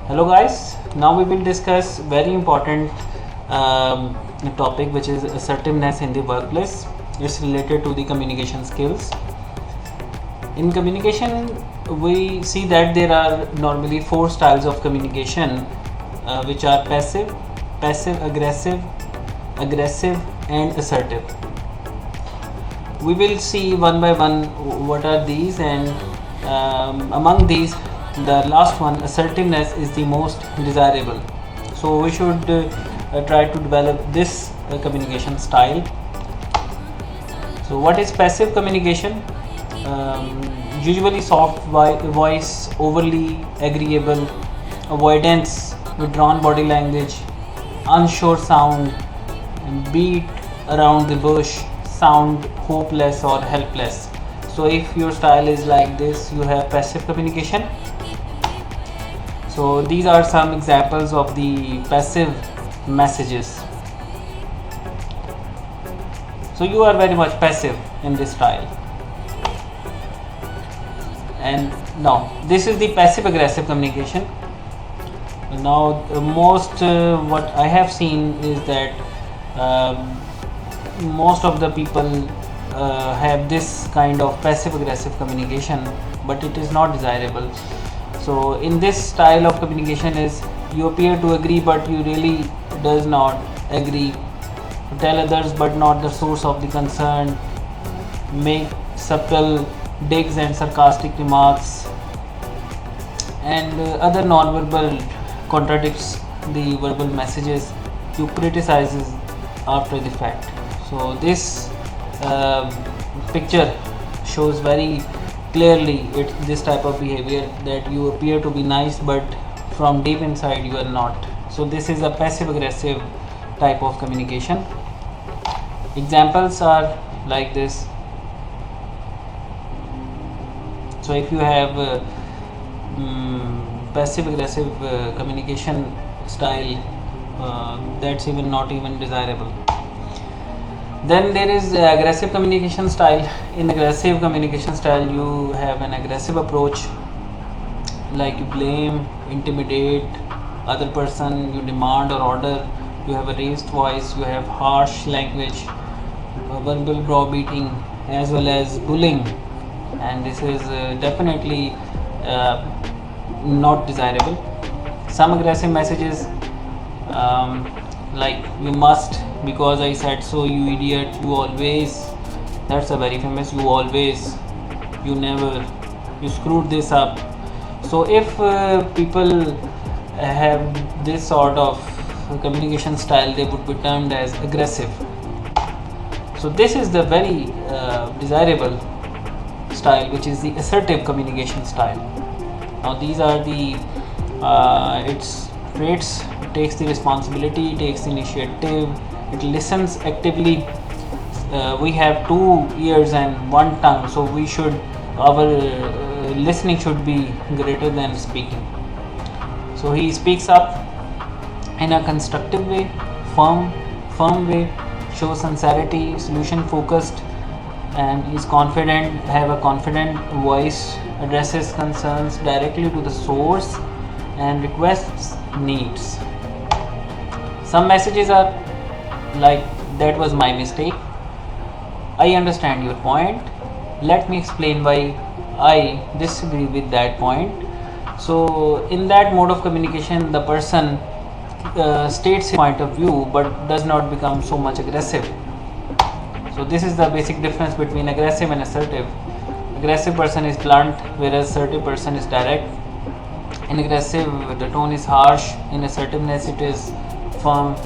Hello guys, now we will discuss very important topic, which is assertiveness in the workplace. It's related to the communication skills. In communication, we see that there are normally four styles of communication, which are passive, aggressive, and assertive. We will see one by one what are these, and among these, the last one, assertiveness, is the most desirable. So we should try to develop this communication style. So what is passive communication? Usually soft voice, overly agreeable, avoidance, withdrawn body language, unsure sound, beat around the bush, sound hopeless or helpless. So if your style is like this, you have passive communication. So these are some examples of the passive messages. So you are very much passive in this style. And now this is the passive aggressive communication. Now most what I have seen is that most of the people have this kind of passive aggressive communication, but it is not desirable. So in this style of communication is you appear to agree but you really does not agree, tell others but not the source of the concern, make subtle digs and sarcastic remarks, and other non-verbal contradicts the verbal messages, you criticizes after the fact. So this picture shows very clearly this type of behavior, that you appear to be nice but from deep inside you are not. So this is a passive aggressive type of communication. Examples are like this. So if you have passive aggressive communication style, that's even not even desirable. Then there is aggressive communication style. In aggressive communication style, you have an aggressive approach, like you blame, intimidate other person, you demand or order, you have a raised voice, you have harsh language, verbal browbeating, as well as bullying, and this is definitely not desirable. Some aggressive messages, like you must, because I said so, you idiot, you always, that's a very famous, you always, you never, you screwed this up. So if people have this sort of communication style, they would be termed as aggressive. So this is the very desirable style, which is the assertive communication style. Now these are the its traits. It takes the responsibility, it takes the initiative, it listens actively. We have 2 ears and 1 tongue, so we should, our listening should be greater than speaking. So he speaks up in a constructive way, firm way, shows sincerity, solution focused, and is confident, have a confident voice, addresses concerns directly to the source, and requests needs. Some messages are like, that was my mistake, I understand your point, let me explain why I disagree with that point. So in that mode of communication, the person states his point of view but does not become so much aggressive. So this is the basic difference between aggressive and assertive. Aggressive person is blunt, whereas assertive person is direct. In aggressive, the tone is harsh. In assertiveness, it is firm.